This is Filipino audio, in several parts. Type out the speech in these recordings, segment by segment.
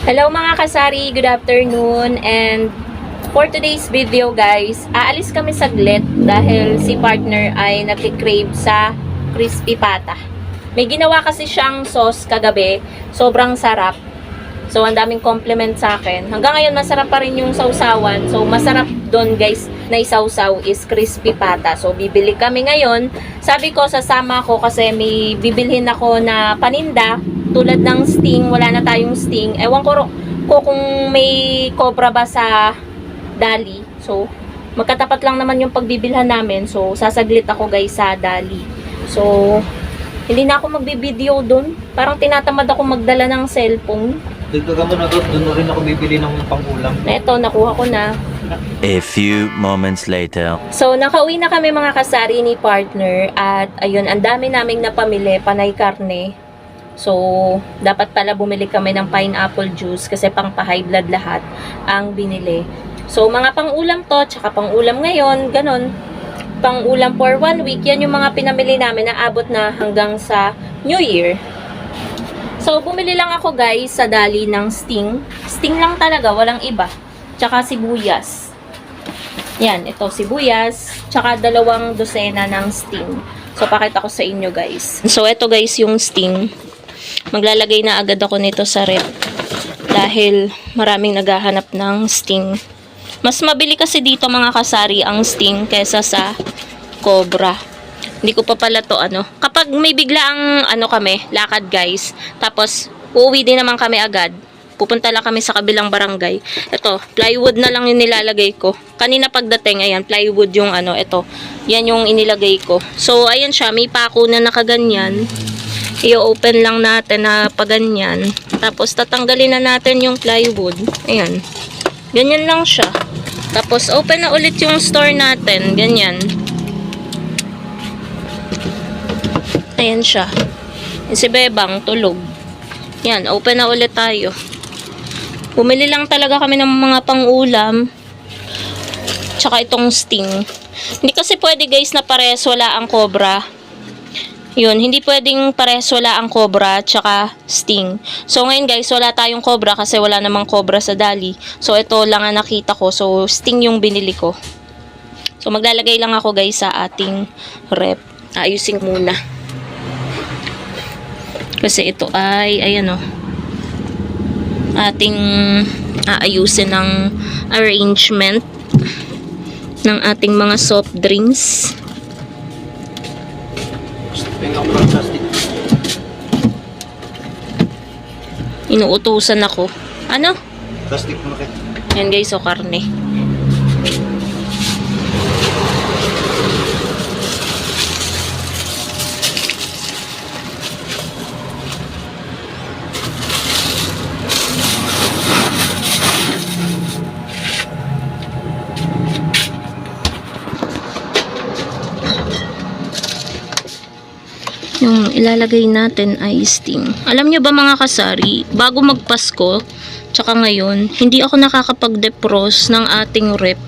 Hello mga kasari, good afternoon, and for today's video guys, aalis kami saglit dahil si partner ay nagki-crave sa crispy pata. May ginawa kasi siyang sauce kagabi, sobrang sarap. So ang daming compliment sa akin. Hanggang ngayon masarap pa rin yung sausawan. So masarap doon guys na isawsaw is crispy pata. So bibili kami ngayon. Sabi ko sasama ko kasi may bibilhin ako na paninda tulad ng sting. Wala na tayong sting. Ewan ko kung may cobra ba sa Dali. So magkatapat lang naman yung pagbibilhan namin. So sasaglit ako guys sa Dali. So hindi na ako magbibideo doon. Parang tinatamad ako magdala ng cellphone. Dito ka muna doon rin ako bibili ng pangulam. Eto, nakuha ko na. A few moments later. So, nakauwi na kami mga kasari ni partner at ayun, ang dami naming napamili, panay karne. So, dapat pala bumili kami ng pineapple juice kasi pang pa-high blood lahat ang binili. So, mga pang-ulam to, tsaka pang-ulam ngayon, ganun. Pang-ulam for 1 week, yan yung mga pinamili namin na abot na hanggang sa New Year. So, bumili lang ako guys sa Dali ng sting. Sting lang talaga, walang iba. Tsaka sibuyas. Yan, ito sibuyas. Tsaka 2 dosena ng sting. So, pakita ko sa inyo guys. So, ito guys yung sting. Maglalagay na agad ako nito sa rep. Dahil maraming naghahanap ng sting. Mas mabili kasi dito mga kasari ang sting kesa sa cobra. Hindi ko pa pala to kapag may biglaang kami, lakad guys, tapos uuwi din naman kami agad, pupunta lang kami sa kabilang barangay, ito, plywood na lang yung nilalagay ko. Kanina pagdating, ayan, plywood yung ito, yan yung inilagay ko. So, ayan siya, may pako na nakaganyan. I-open lang natin na paganyan. Tapos, tatanggalin na natin yung plywood. Ayan. Ganyan lang siya. Tapos, open na ulit yung store natin. Ganyan. Ayan siya. Yung si Bebang, tulog. Yan, open na ulit tayo. Bumili lang talaga kami ng mga pang-ulam. Tsaka itong sting. Hindi kasi pwede guys na pares wala ang cobra. Yun, hindi pwedeng pares wala ang cobra tsaka sting. So ngayon guys, wala tayong cobra kasi wala namang cobra sa Dali. So ito lang ang nakita ko. So sting yung binili ko. So maglalagay lang ako guys sa ating rep. Ayusin muna. Kasi ito ay, ayan ating aayusin ng arrangement ng ating mga soft drinks. Inuutusan ako. Ano? Plastic mo na. Ayan guys, karne. Yung ilalagay natin ay sting. Alam nyo ba mga kasari, bago magpasko, tsaka ngayon, hindi ako nakakapag-defrost ng ating rep.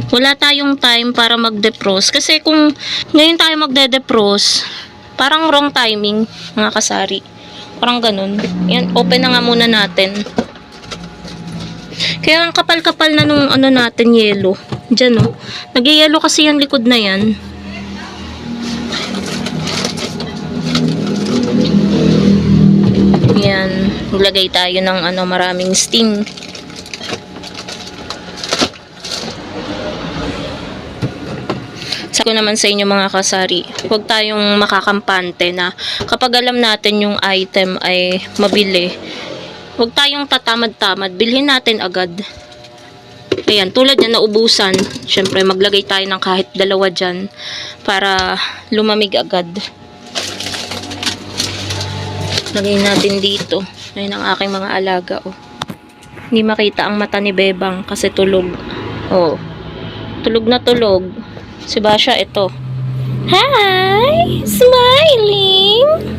Wala tayong time para mag-defrost. Kasi kung ngayon tayo magde-defrost, parang wrong timing, mga kasari. Parang ganun. Yan, open na nga muna natin. Kaya ang kapal-kapal na nung natin, yelo. Diyan nag-yelo kasi yung likod na yan. Yan, maglagay tayo ng maraming sting. Sabi ko naman sa inyo mga kasari, huwag tayong makakampante na kapag alam natin yung item ay mabili, huwag tayong tatamad-tamad, bilhin natin agad. Ayan, tulad yan, naubusan. Syempre, maglagay tayo ng kahit 2 dyan para lumamig agad. Lagay natin dito. Ayun ang aking mga alaga, Hindi makita ang mata ni Bebang kasi tulog. Tulog na tulog. Si Basha, ito. Hi! Smiling!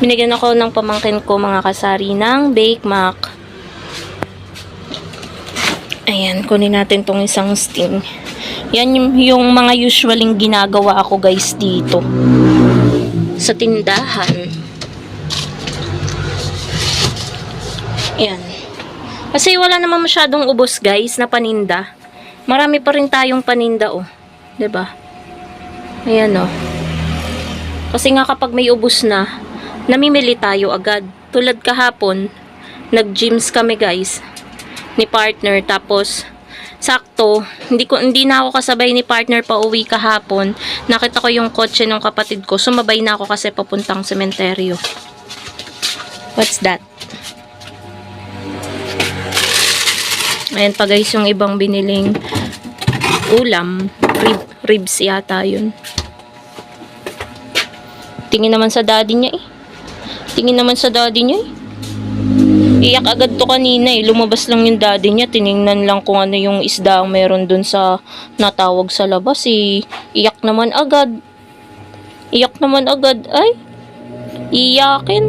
Binigyan ako ng pamangkin ko mga kasari ng Bake Mac. Ayan, kunin natin tong isang sting. Yan yung mga usualing ginagawa ako guys dito sa tindahan. Ayan. Kasi wala naman masyadong ubos guys na paninda. Marami pa rin tayong paninda oh. 'Di ba? Ayan oh. Kasi nga kapag may ubos na, namimili tayo agad. Tulad kahapon, nag-gyms kami guys ni partner, tapos sakto, hindi na ako kasabay ni partner pa uwi kahapon. Nakita ko yung kotse ng kapatid ko. Sumabay na ako kasi papuntang sementeryo. What's that? Ayan pa guys yung ibang biniling ulam. Ribs yata yun. Tingin naman sa daddy niya eh. Iyak agad to kanina eh. Lumabas lang yung daddy niya. Tiningnan lang kung ano yung isda ang meron dun sa natawag sa labas eh. Iyak naman agad. Ay, iyakin.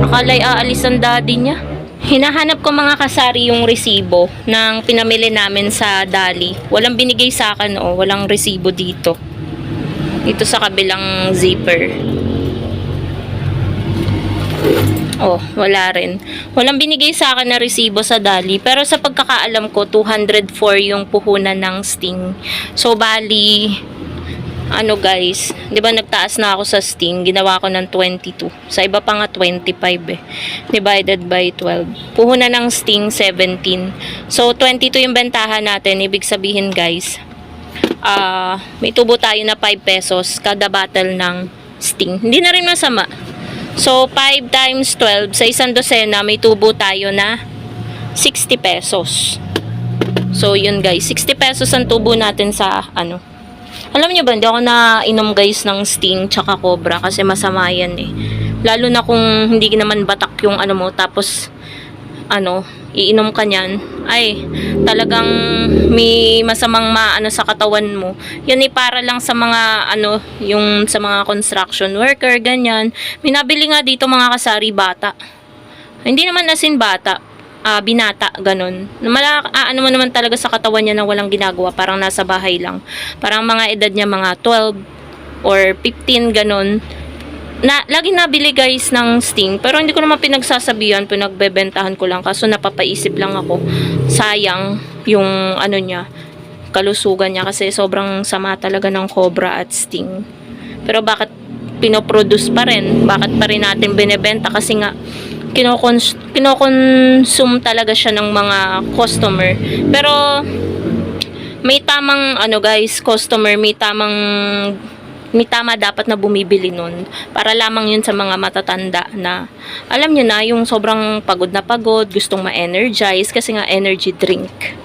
Akala'y aalis ang daddy niya. Hinahanap ko mga kasari yung resibo ng pinamili namin sa Dali. Walang binigay sa akin oh. Walang resibo dito. Dito sa kabilang zipper. Oh, wala rin. Walang binigay sa akin na resibo sa Dali. Pero sa pagkakaalam ko, 204 yung puhunan ng Sting. So, bali, ano guys, di ba nagtaas na ako sa Sting, ginawa ko ng 22. Sa iba pa nga 25 eh. Divided by 12. Puhunan ng Sting, 17. So, 22 yung bentahan natin. Ibig sabihin guys, may tubo tayo na 5 pesos kada bottle ng Sting. Hindi na rin masama. So, 5 times 12, sa isang dosena, may tubo tayo na 60 pesos. So, yun guys. 60 pesos ang tubo natin sa, alam nyo ba, hindi ako nainom guys ng Sting tsaka Cobra kasi masama yan eh. Lalo na kung hindi naman batak yung mo, tapos, iinom ka nyan, ay, talagang may masamang sa katawan mo. Yan ay para lang sa mga, yung sa mga construction worker, ganyan. May nabili nga dito mga kasari bata. Hindi naman asin bata. Binata, ganun. Ano mo naman talaga sa katawan niya na walang ginagawa, parang nasa bahay lang. Parang mga edad niya mga 12 or 15, ganun. Lagi nabili guys ng Sting, pero hindi ko naman pinagsasabihan, pinagbebentahan ko lang, kaso napapaisip lang ako. Sayang yung niya, kalusugan niya, kasi sobrang sama talaga ng Cobra at Sting. Pero bakit pinoproduce pa rin? Bakit pa rin natin binebenta? Kasi nga, kinokonsume talaga siya ng mga customer. Pero may tamang guys, customer, may tama dapat na bumibili nun. Para lamang yun sa mga matatanda na alam nyo na, yung sobrang pagod na pagod, gustong ma-energize, kasi nga energy drink.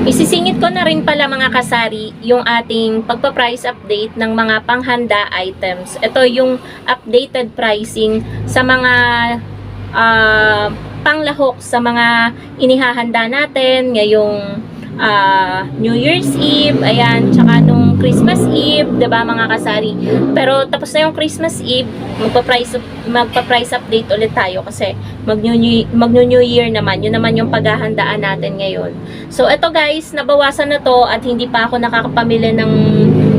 Isisingit ko na rin pala mga kasari yung ating pagpa-price update ng mga panghanda items. Ito yung updated pricing sa mga panglahok sa mga inihahanda natin ngayong New Year's Eve, ayan, tsaka nung Christmas Eve, 'di ba mga kasari? Pero tapos na yung Christmas Eve, magpa-price update ulit tayo kasi mag-New Year naman. Yun naman yung paghahandaan natin ngayon. So eto guys, nabawasan na to at hindi pa ako nakakapamili ng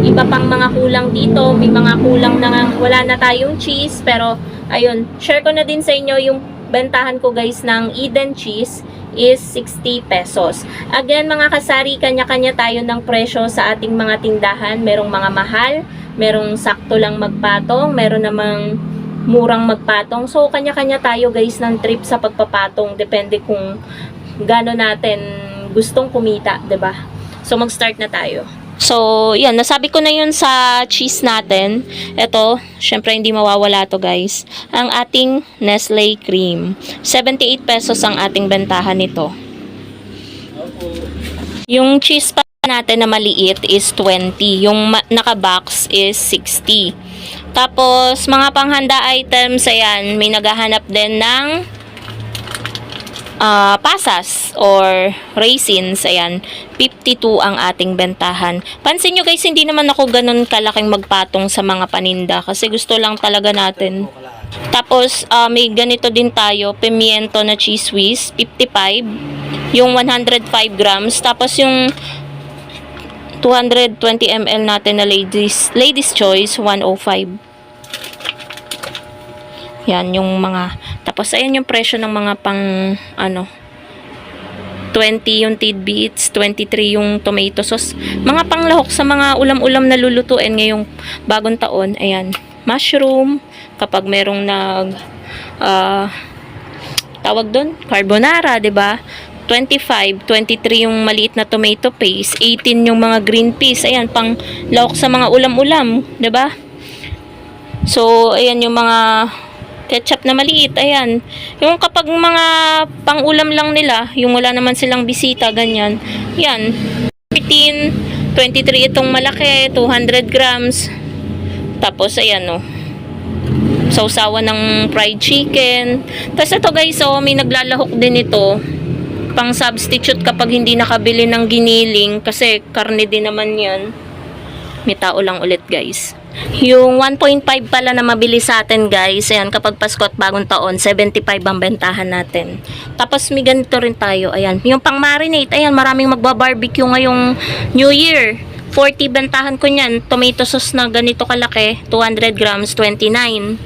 iba pang mga kulang dito. May mga kulang na wala na tayong cheese, pero ayun, share ko na din sa inyo yung bentahan ko guys ng Eden cheese is 60 pesos. Again mga kasari, kanya-kanya tayo ng presyo sa ating mga tindahan. Merong mga mahal, merong sakto lang magpatong, meron namang murang magpatong. So kanya-kanya tayo guys ng trip sa pagpapatong. Depende kung gaano natin gustong kumita, 'di ba? So mag-start na tayo. So, yan, nasabi ko na yun sa cheese natin. Ito, syempre hindi mawawala to guys. Ang ating Nestle cream. 78 pesos ang ating bentahan nito. Yung cheese pa natin na maliit is 20. Yung naka-box is 60. Tapos, mga panghanda items, ayan, may naghahanap din ng pasas or raisins, ayan, 52 ang ating bentahan. Pansin nyo guys, hindi naman ako ganun kalaking magpatong sa mga paninda kasi gusto lang talaga natin. Tapos, may ganito din tayo, pimiento na cheese whiz, 55, yung 105 grams. Tapos yung 220 ml natin na ladies choice, 105. Yan, yung mga, tapos ayan yung presyo ng mga pang, 20 yung tidbits, 23 yung tomato sauce. Mga panglahok sa mga ulam-ulam na lulutuin ngayong bagong taon. Ayan, mushroom, kapag merong tawag doon, carbonara, 'di ba? 25, 23 yung maliit na tomato paste, 18 yung mga green peas. Ayan, pang lahok sa mga ulam-ulam, 'di ba? So, ayan yung mga ketchup na maliit, ayan. Yung kapag mga pang-ulam lang nila, yung wala naman silang bisita, ganyan. Yan. 13, 23 itong malaki, 200 grams. Tapos, ayan, oh. Sausawan ng fried chicken. Tapos ito guys, oh, may naglalahok din ito. Pang substitute kapag hindi nakabili ng giniling. Kasi karne din naman yan. May tao lang ulit guys. Yung 1.5 pala na mabili sa atin guys, ayan, kapag Pasko at bagong taon, 75 ang bentahan natin. Tapos may ganito rin tayo, ayan, yung pang marinate, ayan, maraming magba-barbecue ngayong New Year. 40 bentahan ko niyan, tomato sauce na ganito kalaki, 200 grams, 29.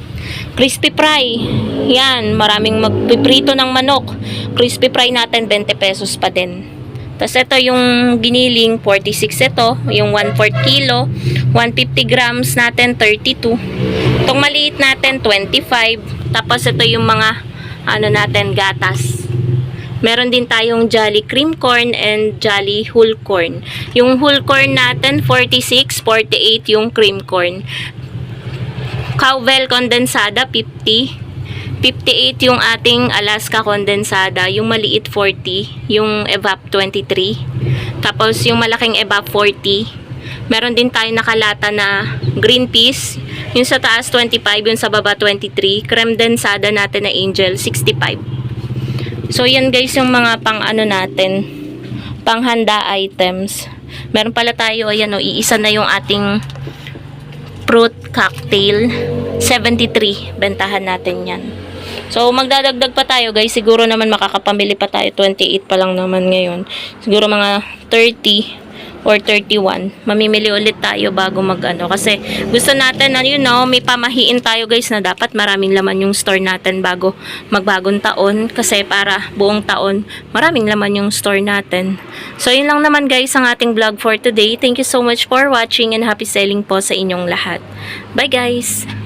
Crispy fry, yan, maraming magpiprito ng manok. Crispy fry natin, 20 pesos pa din. Tapos ito yung giniling, 46 ito, yung 1/4 kilo, 150 grams natin, 32. Itong maliit natin, 25. Tapos ito yung mga, natin, gatas. Meron din tayong Jolly Cream Corn and Jolly Whole Corn. Yung whole corn natin, 46, 48 yung cream corn. Cowbell Condensada, 50. 58 yung ating Alaska Condensada, yung maliit 40, yung Evap 23, tapos yung malaking Evap 40. Meron din tayo nakalata na green peas, yung sa taas 25, yung sa baba 23, creme densada natin na Angel 65. So yan guys yung mga pang natin, panghanda items. Meron pala tayo, ayan o, iisa na yung ating fruit cocktail, 73 bentahan natin yan. So, magdadagdag pa tayo guys. Siguro naman makakapamili pa tayo. 28 pa lang naman ngayon. Siguro mga 30 or 31. Mamimili ulit tayo bago Kasi gusto natin na, may pamahiin tayo guys na dapat maraming laman yung store natin bago magbagong taon. Kasi para buong taon, maraming laman yung store natin. So, yun lang naman guys ang ating vlog for today. Thank you so much for watching and happy selling po sa inyong lahat. Bye guys!